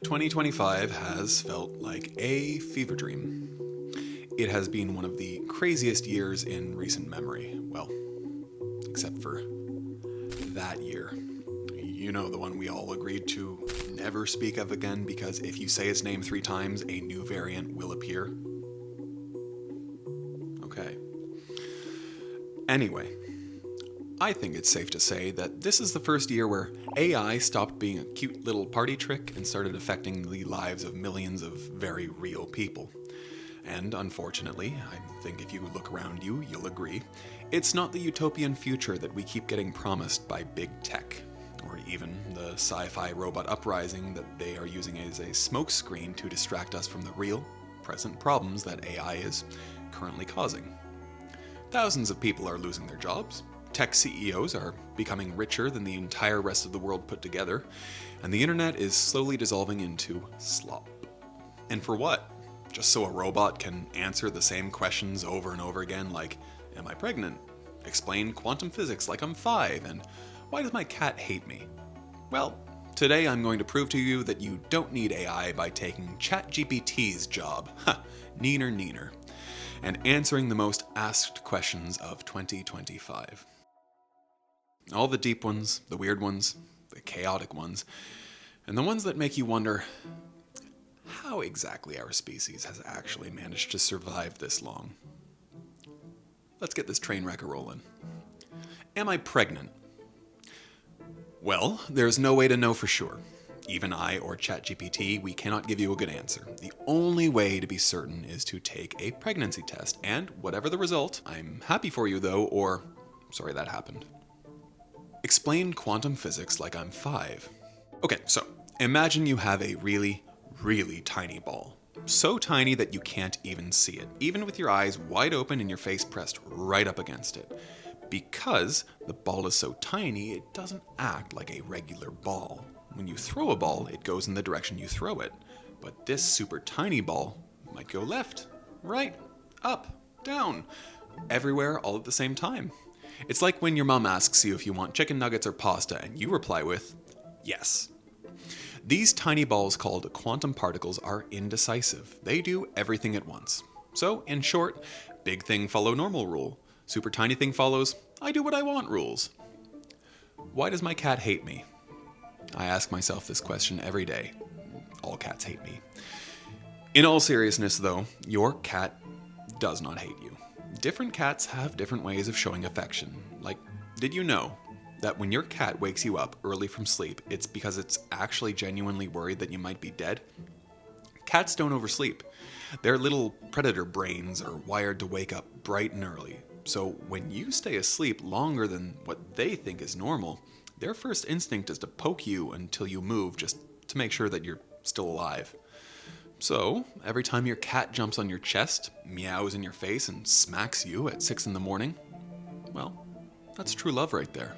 2025 has felt like a fever dream. It has been one of the craziest years in recent memory. Well, except for that year. You know, the one we all agreed to never speak of again because if you say its name 3 times, a new variant will appear. Okay. Anyway, I think it's safe to say that this is the first year where AI stopped being a cute little party trick and started affecting the lives of millions of very real people. And unfortunately, I think if you look around you, you'll agree, it's not the utopian future that we keep getting promised by big tech, or even the sci-fi robot uprising that they are using as a smokescreen to distract us from the real, present problems that AI is currently causing. Thousands of people are losing their jobs. Tech CEOs are becoming richer than the entire rest of the world put together, and the internet is slowly dissolving into slop. And for what? Just so a robot can answer the same questions over and over again, like, am I pregnant? Explain quantum physics like I'm 5, and why does my cat hate me? Well, today I'm going to prove to you that you don't need AI by taking ChatGPT's job, neener, and answering the most asked questions of 2025. All the deep ones, the weird ones, the chaotic ones, and the ones that make you wonder how exactly our species has actually managed to survive this long. Let's get this train wreck a-rolling. Am I pregnant? Well, there's no way to know for sure. Even I or ChatGPT, we cannot give you a good answer. The only way to be certain is to take a pregnancy test, and whatever the result, I'm happy for you though, or sorry that happened. Explain quantum physics like I'm 5. Okay, so imagine you have a really tiny ball. So tiny that you can't even see it, even with your eyes wide open and your face pressed right up against it. Because the ball is so tiny, it doesn't act like a regular ball. When you throw a ball, it goes in the direction you throw it. But this super tiny ball might go left, right, up, down, everywhere all at the same time. It's like when your mom asks you if you want chicken nuggets or pasta and you reply with, yes. These tiny balls called quantum particles are indecisive. They do everything at once. So, in short, big thing follow normal rule. Super tiny thing follows I do what I want rules. Why does my cat hate me? I ask myself this question every day. All cats hate me. In all seriousness though, your cat does not hate you. Different cats have different ways of showing affection. Like, did you know that when your cat wakes you up early from sleep, it's because it's actually genuinely worried that you might be dead? Cats don't oversleep. Their little predator brains are wired to wake up bright and early. So when you stay asleep longer than what they think is normal, their first instinct is to poke you until you move just to make sure that you're still alive. So, every time your cat jumps on your chest, meows in your face, and smacks you at 6 in the morning, well, that's true love right there.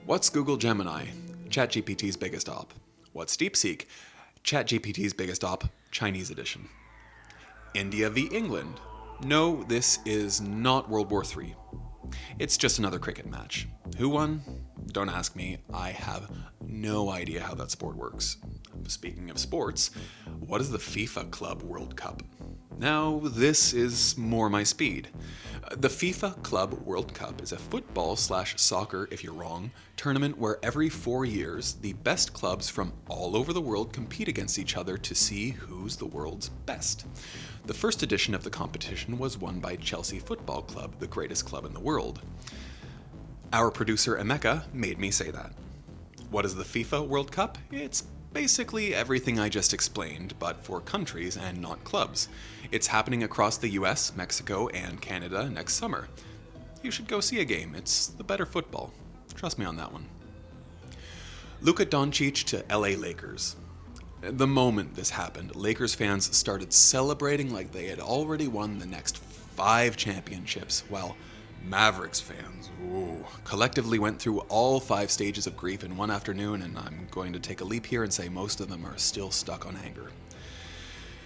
What's Google Gemini? ChatGPT's biggest op. What's DeepSeek? ChatGPT's biggest op, Chinese edition. India v. England. No, this is not World War III. It's just another cricket match. Who won? Don't ask me. I have no idea how that sport works. Speaking of sports, what is the FIFA Club World Cup? Now, this is more my speed. The FIFA Club World Cup is a football/soccer, if you're wrong, tournament where every 4 years, the best clubs from all over the world compete against each other to see who's the world's best. The first edition of the competition was won by Chelsea Football Club, the greatest club in the world. Our producer Emeka made me say that. What is the FIFA World Cup? It's basically everything I just explained, but for countries and not clubs. It's happening across the US, Mexico, and Canada next summer. You should go see a game. It's the better football. Trust me on that one. Luka Doncic to LA Lakers. The moment this happened, Lakers fans started celebrating like they had already won the next 5 championships, while Mavericks fans, collectively went through all 5 stages of grief in one afternoon, and I'm going to take a leap here and say most of them are still stuck on anger.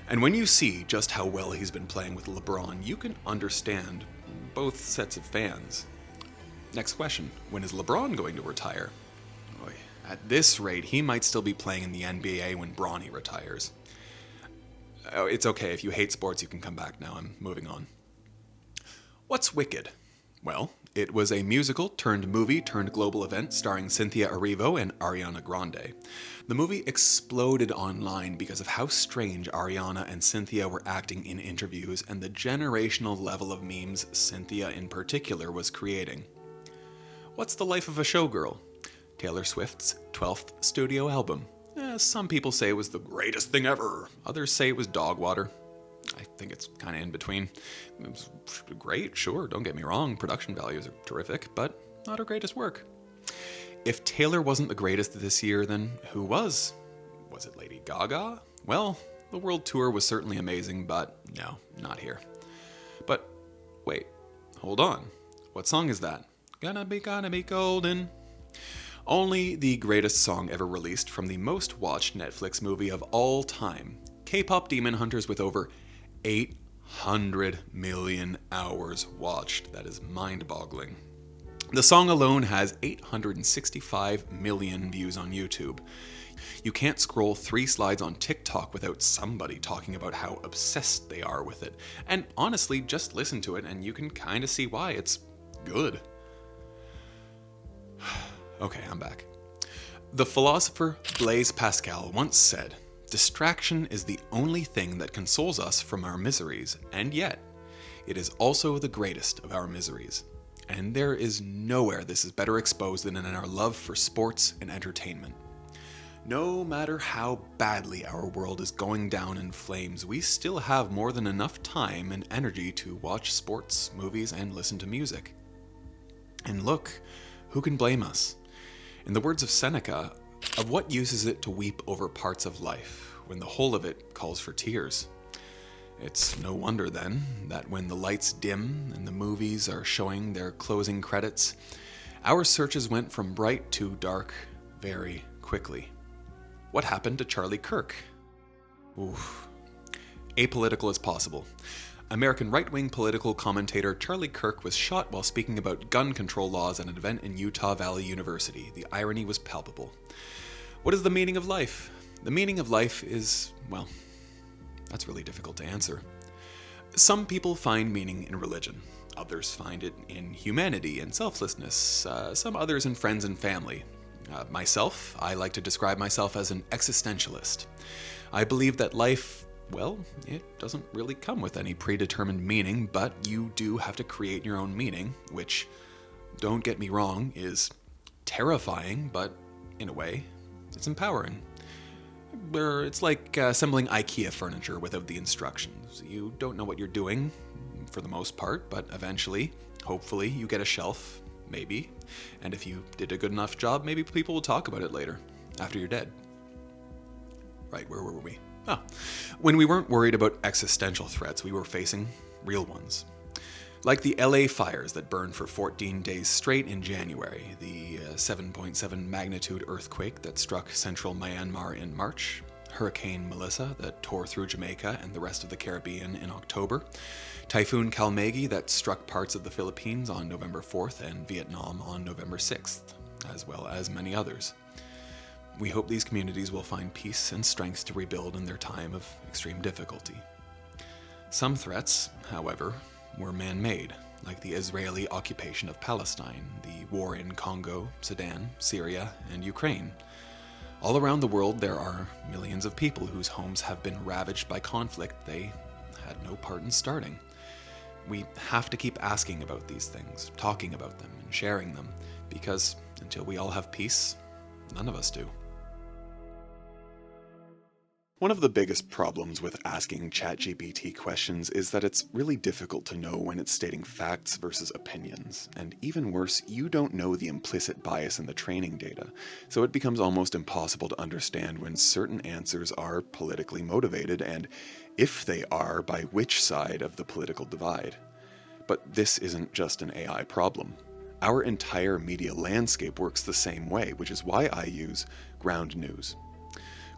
And when you see just how well he's been playing with LeBron, you can understand both sets of fans. Next question, when is LeBron going to retire? At this rate, he might still be playing in the NBA when Bronny retires. Oh, it's okay. If you hate sports, you can come back now. I'm moving on. What's Wicked? Well, it was a musical turned movie turned global event starring Cynthia Erivo and Ariana Grande. The movie exploded online because of how strange Ariana and Cynthia were acting in interviews and the generational level of memes Cynthia in particular was creating. What's the life of a showgirl? Taylor Swift's 12th studio album. Some people say it was the greatest thing ever. Others say it was dog water. I think it's kind of in between. It was great, sure, don't get me wrong. Production values are terrific, but not her greatest work. If Taylor wasn't the greatest this year, then who was? Was it Lady Gaga? Well, the world tour was certainly amazing, but no, not here. But wait, hold on. What song is that? Gonna be golden. Only the greatest song ever released from the most watched Netflix movie of all time. K-pop Demon Hunters with over 800 million hours watched. That is mind-boggling. The song alone has 865 million views on YouTube. You can't scroll 3 slides on TikTok without somebody talking about how obsessed they are with it. And honestly, just listen to it and you can kind of see why. It's good. Okay, I'm back. The philosopher Blaise Pascal once said, "Distraction is the only thing that consoles us from our miseries, and yet, it is also the greatest of our miseries." And there is nowhere this is better exposed than in our love for sports and entertainment. No matter how badly our world is going down in flames, we still have more than enough time and energy to watch sports, movies, and listen to music. And look, who can blame us? In the words of Seneca, of what use is it to weep over parts of life, when the whole of it calls for tears? It's no wonder, then, that when the lights dim and the movies are showing their closing credits, our searches went from bright to dark very quickly. What happened to Charlie Kirk? Oof. Apolitical as possible. American right-wing political commentator Charlie Kirk was shot while speaking about gun control laws at an event in Utah Valley University. The irony was palpable. What is the meaning of life? The meaning of life is, well, that's really difficult to answer. Some people find meaning in religion. Others find it in humanity and selflessness. Some others in friends and family. Myself, I like to describe myself as an existentialist. I believe that life, well, it doesn't really come with any predetermined meaning, but you do have to create your own meaning, which, don't get me wrong, is terrifying, but in a way, it's empowering. It's like assembling IKEA furniture without the instructions. You don't know what you're doing, for the most part, but eventually, hopefully, you get a shelf, maybe. And if you did a good enough job, maybe people will talk about it later, after you're dead. Right, where were we? When we weren't worried about existential threats, we were facing real ones. Like the LA fires that burned for 14 days straight in January, the 7.7 magnitude earthquake that struck central Myanmar in March, Hurricane Melissa that tore through Jamaica and the rest of the Caribbean in October, Typhoon Kalmegi that struck parts of the Philippines on November 4th and Vietnam on November 6th, as well as many others. We hope these communities will find peace and strength to rebuild in their time of extreme difficulty. Some threats, however, were man-made, like the Israeli occupation of Palestine, the war in Congo, Sudan, Syria, and Ukraine. All around the world, there are millions of people whose homes have been ravaged by conflict they had no part in starting. We have to keep asking about these things, talking about them, and sharing them, because until we all have peace, none of us do. One of the biggest problems with asking ChatGPT questions is that it's really difficult to know when it's stating facts versus opinions. And even worse, you don't know the implicit bias in the training data, so it becomes almost impossible to understand when certain answers are politically motivated, and if they are, by which side of the political divide. But this isn't just an AI problem. Our entire media landscape works the same way, which is why I use Ground News.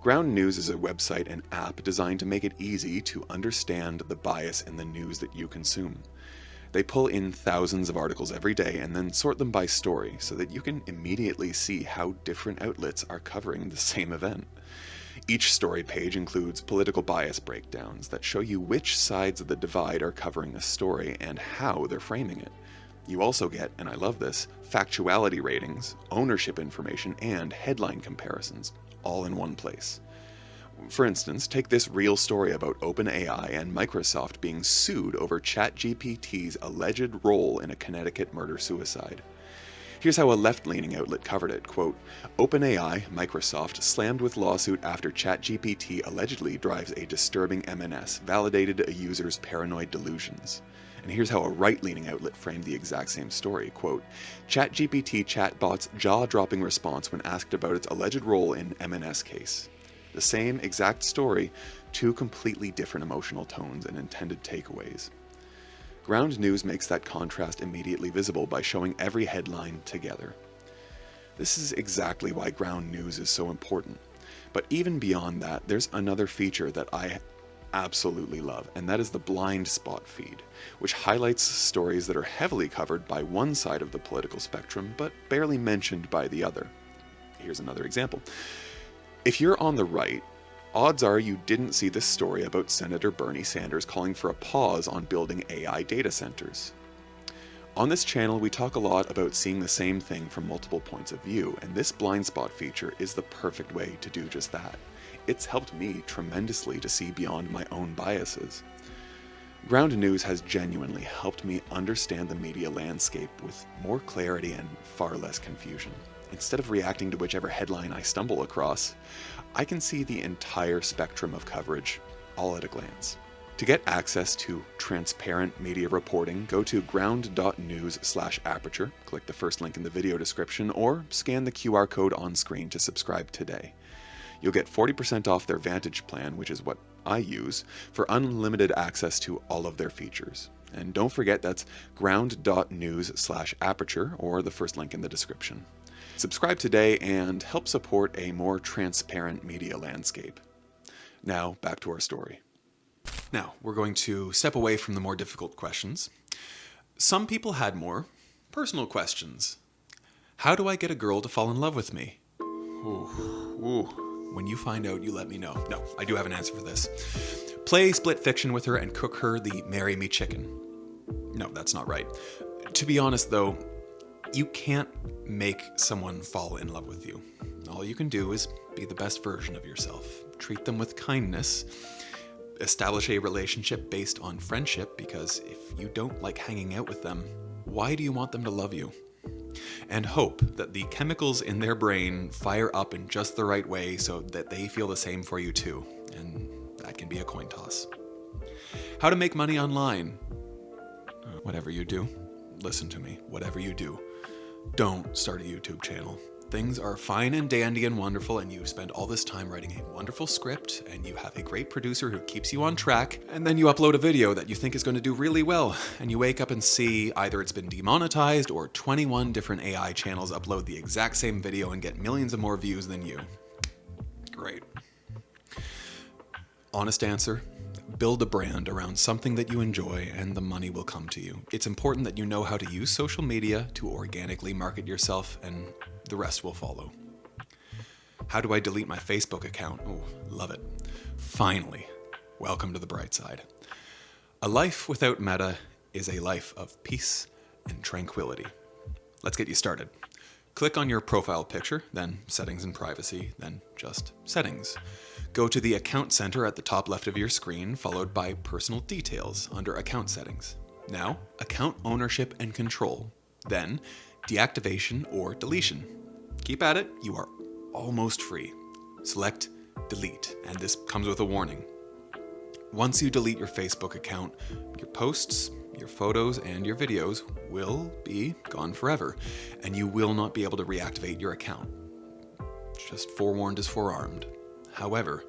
Ground News is a website and app designed to make it easy to understand the bias in the news that you consume. They pull in thousands of articles every day and then sort them by story so that you can immediately see how different outlets are covering the same event. Each story page includes political bias breakdowns that show you which sides of the divide are covering a story and how they're framing it. You also get, and I love this, factuality ratings, ownership information, and headline comparisons, all in one place. For instance, take this real story about OpenAI and Microsoft being sued over ChatGPT's alleged role in a Connecticut murder-suicide. Here's how a left-leaning outlet covered it, quote, "OpenAI, Microsoft, slammed with lawsuit after ChatGPT allegedly drives a disturbing MNS, validated a user's paranoid delusions." And here's how a right-leaning outlet framed the exact same story, quote, "ChatGPT chatbot's jaw-dropping response when asked about its alleged role in MNS case." The same exact story, two completely different emotional tones and intended takeaways. Ground News makes that contrast immediately visible by showing every headline together. This is exactly why Ground News is so important. But even beyond that, there's another feature that I absolutely love, and that is the blind spot feed, which highlights stories that are heavily covered by one side of the political spectrum, but barely mentioned by the other. Here's another example. If you're on the right, odds are you didn't see this story about Senator Bernie Sanders calling for a pause on building AI data centers. On this channel, we talk a lot about seeing the same thing from multiple points of view, and this blind spot feature is the perfect way to do just that. It's helped me tremendously to see beyond my own biases. Ground News has genuinely helped me understand the media landscape with more clarity and far less confusion. Instead of reacting to whichever headline I stumble across, I can see the entire spectrum of coverage, all at a glance. To get access to transparent media reporting, go to ground.news/aperture, click the first link in the video description, or scan the QR code on screen to subscribe today. You'll get 40% off their Vantage plan, which is what I use, for unlimited access to all of their features. And don't forget that's ground.news/aperture, or the first link in the description. Subscribe today and help support a more transparent media landscape. Now, back to our story. Now, we're going to step away from the more difficult questions. Some people had more personal questions. How do I get a girl to fall in love with me? When you find out, you let me know. No, I do have an answer for this. Play split fiction with her and cook her the marry me chicken. No, that's not right. To be honest, though, you can't make someone fall in love with you. All you can do is be the best version of yourself. Treat them with kindness. Establish a relationship based on friendship, because if you don't like hanging out with them, why do you want them to love you? And hope that the chemicals in their brain fire up in just the right way so that they feel the same for you too. And that can be a coin toss. How to make money online. Whatever you do, listen to me. Whatever you do, don't start a YouTube channel. Things are fine and dandy and wonderful, and you spend all this time writing a wonderful script, and you have a great producer who keeps you on track, and then you upload a video that you think is going to do really well, and you wake up and see either it's been demonetized or 21 different AI channels upload the exact same video and get millions of more views than you. Great. Honest answer. Build a brand around something that you enjoy and the money will come to you. It's important that you know how to use social media to organically market yourself, and the rest will follow. How do I delete my Facebook account? Oh, love it. Finally, welcome to the bright side. A life without Meta is a life of peace and tranquility. Let's get you started. Click on your profile picture, then settings and privacy, then just settings. Go to the account center at the top left of your screen, followed by personal details under account settings. Now, account ownership and control. Then, deactivation or deletion. Keep at it, you are almost free. Select delete, and this comes with a warning. Once you delete your Facebook account, your posts, your photos, and your videos will be gone forever, and you will not be able to reactivate your account. Just forewarned is forearmed. However,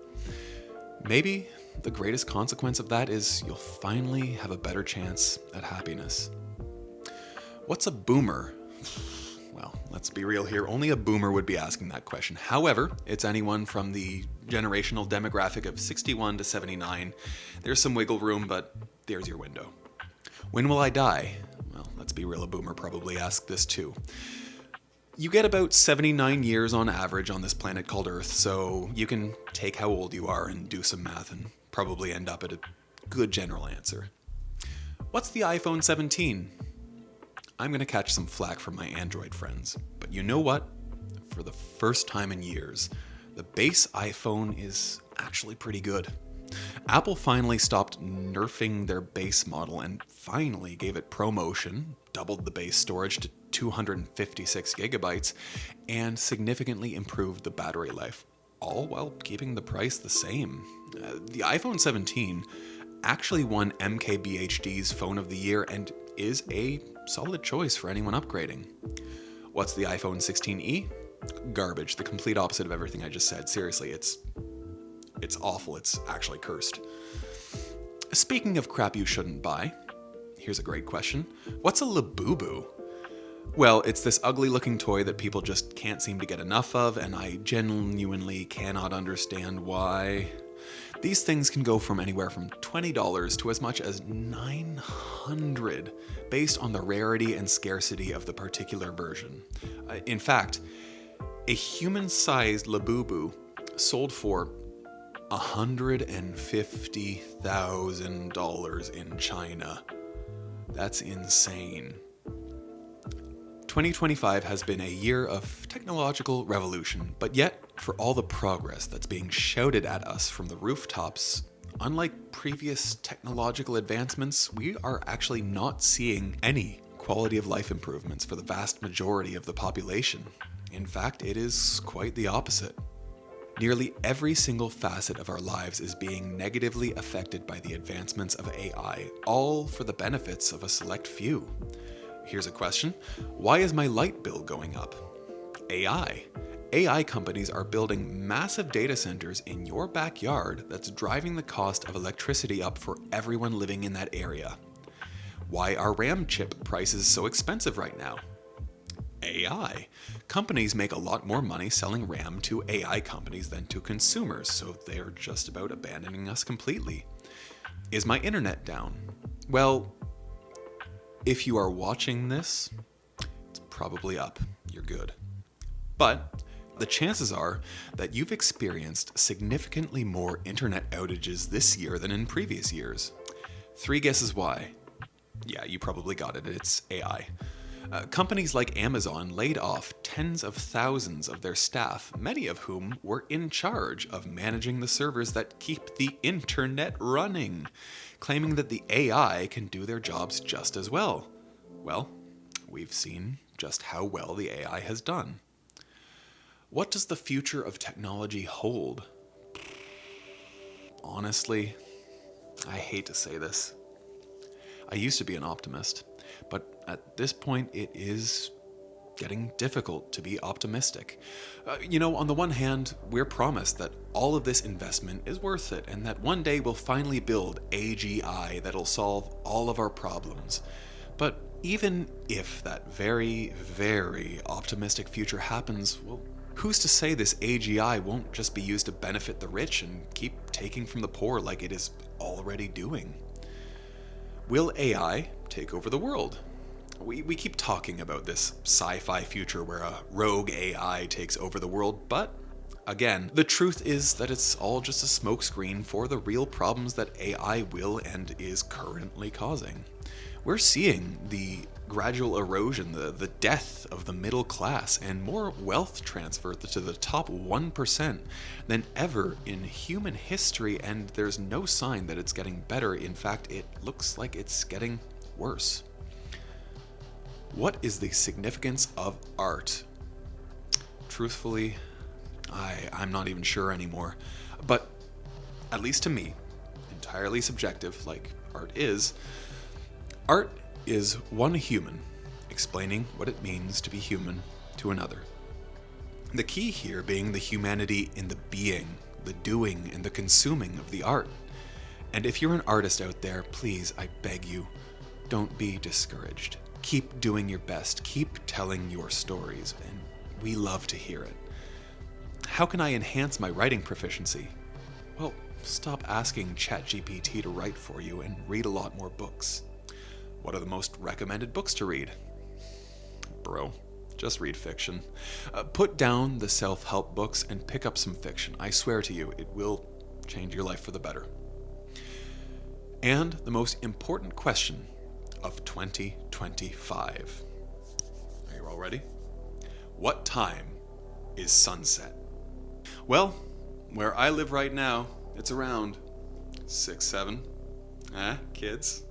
maybe the greatest consequence of that is you'll finally have a better chance at happiness. What's a boomer? Well, let's be real here. Only a boomer would be asking that question. However, it's anyone from the generational demographic of 61 to 79. There's some wiggle room, but there's your window. When will I die? Well, let's be real, a boomer probably asked this too. You get about 79 years on average on this planet called Earth, so you can take how old you are and do some math and probably end up at a good general answer. What's the iPhone 17? I'm going to catch some flack from my Android friends, but you know what? For the first time in years, the base iPhone is actually pretty good. Apple finally stopped nerfing their base model and finally gave it ProMotion, doubled the base storage to 256 gigabytes, and significantly improved the battery life, all while keeping the price the same. The iPhone 17 actually won MKBHD's Phone of the Year and is a solid choice for anyone upgrading. What's the iPhone 16e? Garbage, the complete opposite of everything I just said. Seriously, it's awful. It's actually cursed. Speaking of crap you shouldn't buy, here's a great question. What's a Labubu? Well, it's this ugly-looking toy that people just can't seem to get enough of, and I genuinely cannot understand why. These things can go from anywhere from $20 to as much as $900, based on the rarity and scarcity of the particular version. In fact, a human-sized Labubu sold for $150,000 in China. That's insane. 2025 has been a year of technological revolution, but yet, for all the progress that's being shouted at us from the rooftops, unlike previous technological advancements, we are actually not seeing any quality of life improvements for the vast majority of the population. In fact, it is quite the opposite. Nearly every single facet of our lives is being negatively affected by the advancements of AI, all for the benefits of a select few. Here's a question. Why is my light bill going up? AI. AI companies are building massive data centers in your backyard that's driving the cost of electricity up for everyone living in that area. Why are RAM chip prices so expensive right now? AI. Companies make a lot more money selling RAM to AI companies than to consumers, so they're just about abandoning us completely. Is my internet down? Well, if you are watching this, it's probably up. You're good. But the chances are that you've experienced significantly more internet outages this year than in previous years. 3 guesses why. Yeah, you probably got it. It's AI. Companies like Amazon laid off tens of thousands of their staff, many of whom were in charge of managing the servers that keep the internet running, claiming that the AI can do their jobs just as well. Well, we've seen just how well the AI has done. What does the future of technology hold? Honestly, I hate to say this. I used to be an optimist, but at this point it is getting difficult to be optimistic. On the one hand, we're promised that all of this investment is worth it and that one day we'll finally build AGI that'll solve all of our problems. But even if that very, very optimistic future happens, well, who's to say this AGI won't just be used to benefit the rich and keep taking from the poor like it is already doing? Will AI take over the world? We keep talking about this sci-fi future where a rogue AI takes over the world, but again, the truth is that it's all just a smokescreen for the real problems that AI will and is currently causing. We're seeing the gradual erosion, the death of the middle class, and more wealth transfer to the top 1% than ever in human history, and there's no sign that it's getting better. In fact, it looks like it's getting worse. What is the significance of art? Truthfully, I'm not even sure anymore. But at least to me, entirely subjective like art is one human explaining what it means to be human to another. The key here being the humanity in the being, the doing, and the consuming of the art. And if you're an artist out there, please, I beg you, don't be discouraged. Keep doing your best. Keep telling your stories, and we love to hear it. How can I enhance my writing proficiency? Well, stop asking ChatGPT to write for you and read a lot more books. What are the most recommended books to read? Bro, just read fiction. Put down the self-help books and pick up some fiction. I swear to you, it will change your life for the better. And the most important question of 2025. Are you all ready? What time is sunset? Well, where I live right now, it's around 6, 7. Kids?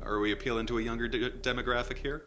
Are we appealing to a younger demographic here?